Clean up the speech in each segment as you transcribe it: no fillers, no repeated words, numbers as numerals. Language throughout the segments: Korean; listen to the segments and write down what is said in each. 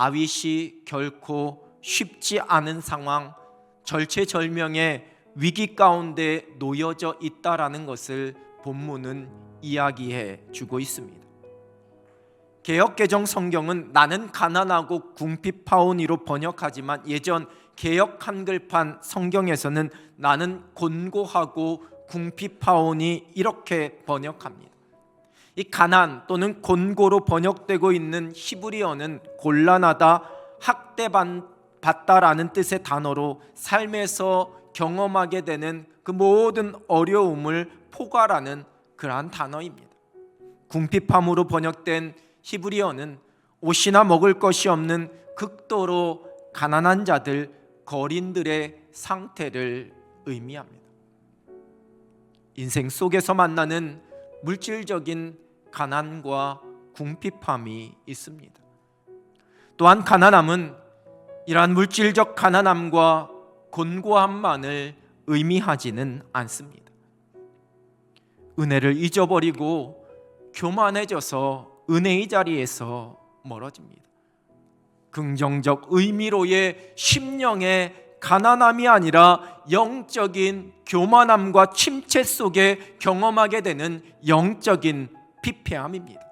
다윗이 결코 쉽지 않은 상황, 절체절명의 위기 가운데 놓여져 있다라는 것을 본문은 이야기해 주고 있습니다. 개역개정 성경은 나는 가난하고 궁핍하오니로 번역하지만 예전 개역 한글판 성경에서는 나는 곤고하고 궁핍하오니 이렇게 번역합니다. 이 가난 또는 곤고로 번역되고 있는 히브리어는 곤란하다, 학대받다라는 뜻의 단어로 삶에서 경험하게 되는 그 모든 어려움을 포괄하는 그러한 단어입니다. 궁핍함으로 번역된 히브리어는 옷이나 먹을 것이 없는 극도로 가난한 자들, 거린들의 상태를 의미합니다. 인생 속에서 만나는 물질적인 가난과 궁핍함이 있습니다. 또한 가난함은 이러한 물질적 가난함과 곤고함만을 의미하지는 않습니다. 은혜를 잊어버리고 교만해져서 은혜의 자리에서 멀어집니다. 긍정적 의미로의 심령의 가난함이 아니라 영적인 교만함과 침체 속에 경험하게 되는 영적인 피폐함입니다.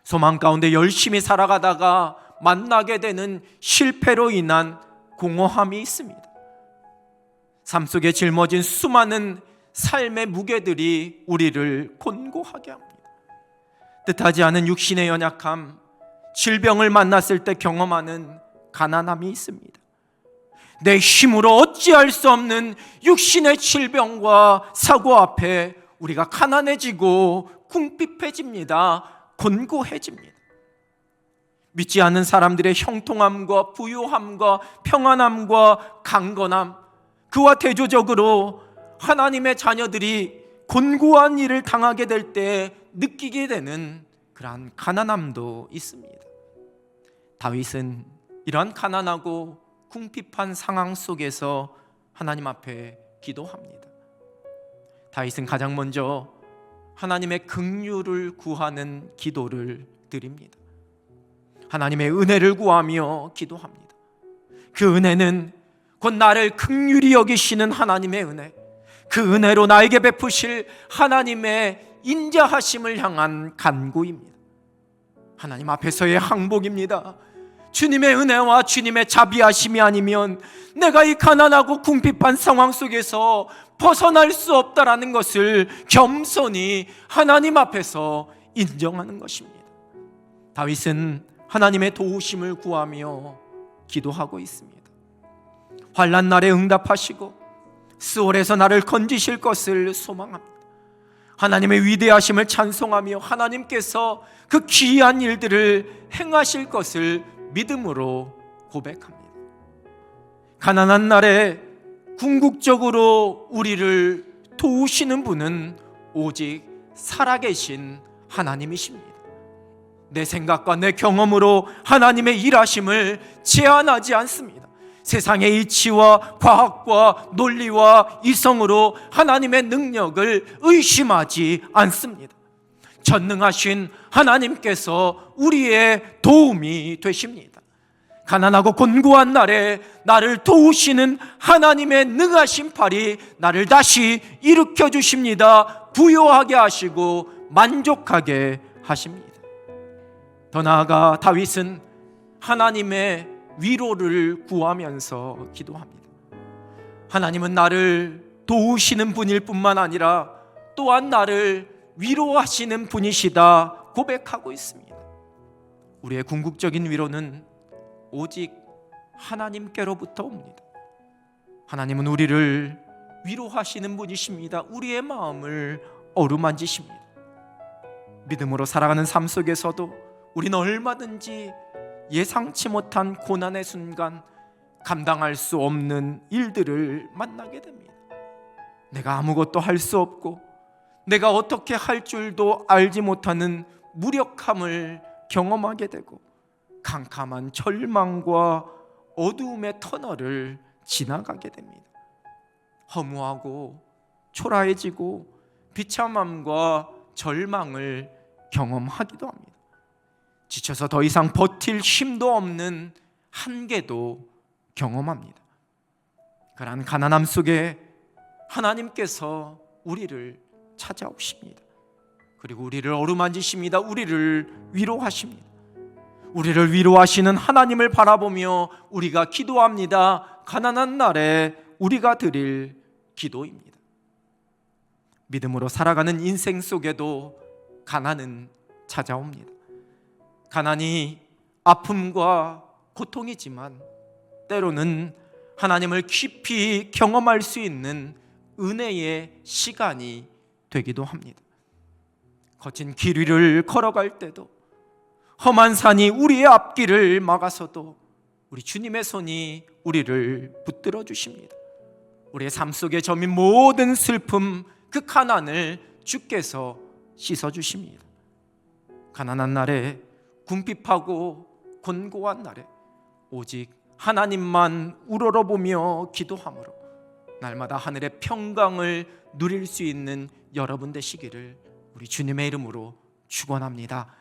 소망 가운데 열심히 살아가다가 만나게 되는 실패로 인한 공허함이 있습니다. 삶 속에 짊어진 수많은 삶의 무게들이 우리를 곤고하게 합니다. 뜻하지 않은 육신의 연약함, 질병을 만났을 때 경험하는 가난함이 있습니다. 내 힘으로 어찌할 수 없는 육신의 질병과 사고 앞에 우리가 가난해지고 궁핍해집니다. 곤고해집니다. 믿지 않는 사람들의 형통함과 부유함과 평안함과 강건함, 그와 대조적으로 하나님의 자녀들이 곤고한 일을 당하게 될 때 느끼게 되는 그러한 가난함도 있습니다. 다윗은 이러한 가난하고 궁핍한 상황 속에서 하나님 앞에 기도합니다. 다윗은 가장 먼저 하나님의 긍휼을 구하는 기도를 드립니다. 하나님의 은혜를 구하며 기도합니다. 그 은혜는 곧 나를 긍휼히 여기시는 하나님의 은혜, 그 은혜로 나에게 베푸실 하나님의 인자하심을 향한 간구입니다. 하나님 앞에서의 항복입니다. 주님의 은혜와 주님의 자비하심이 아니면 내가 이 가난하고 궁핍한 상황 속에서 벗어날 수 없다라는 것을 겸손히 하나님 앞에서 인정하는 것입니다. 다윗은 하나님의 도우심을 구하며 기도하고 있습니다. 환난 날에 응답하시고 스올에서 나를 건지실 것을 소망합니다. 하나님의 위대하심을 찬송하며 하나님께서 그 귀한 일들을 행하실 것을 믿음으로 고백합니다. 가난한 날에 궁극적으로 우리를 도우시는 분은 오직 살아계신 하나님이십니다. 내 생각과 내 경험으로 하나님의 일하심을 제한하지 않습니다. 세상의 이치와 과학과 논리와 이성으로 하나님의 능력을 의심하지 않습니다. 전능하신 하나님께서 우리의 도움이 되십니다. 가난하고 곤고한 날에 나를 도우시는 하나님의 능하신 팔이 나를 다시 일으켜 주십니다. 부요하게 하시고 만족하게 하십니다. 더 나아가 다윗은 하나님의 위로를 구하면서 기도합니다. 하나님은 나를 도우시는 분일 뿐만 아니라 또한 나를 위로하시는 분이시다 고백하고 있습니다. 우리의 궁극적인 위로는 오직 하나님께로부터 옵니다. 하나님은 우리를 위로하시는 분이십니다. 우리의 마음을 어루만지십니다. 믿음으로 살아가는 삶 속에서도 우리는 얼마든지 예상치 못한 고난의 순간, 감당할 수 없는 일들을 만나게 됩니다. 내가 아무것도 할 수 없고 내가 어떻게 할 줄도 알지 못하는 무력함을 경험하게 되고 캄캄한 절망과 어두움의 터널을 지나가게 됩니다. 허무하고 초라해지고 비참함과 절망을 경험하기도 합니다. 지쳐서 더 이상 버틸 힘도 없는 한계도 경험합니다. 그러한 가난함 속에 하나님께서 우리를 찾아오십니다. 그리고 우리를 어루만지십니다. 우리를 위로하십니다. 우리를 위로하시는 하나님을 바라보며 우리가 기도합니다. 가난한 날에 우리가 드릴 기도입니다. 믿음으로 살아가는 인생 속에도 가난은 찾아옵니다. 가난이 아픔과 고통이지만 때로는 하나님을 깊이 경험할 수 있는 은혜의 시간이 되기도 합니다. 거친 길 위를 걸어갈 때도, 험한 산이 우리의 앞길을 막아서도 우리 주님의 손이 우리를 붙들어 주십니다. 우리의 삶 속에 저민 모든 슬픔, 그 가난을 주께서 씻어 주십니다. 가난한 날에, 궁핍하고 곤고한 날에 오직 하나님만 우러러보며 기도함으로 날마다 하늘의 평강을 누릴 수 있는 여러분 되시기를 우리 주님의 이름으로 축원합니다.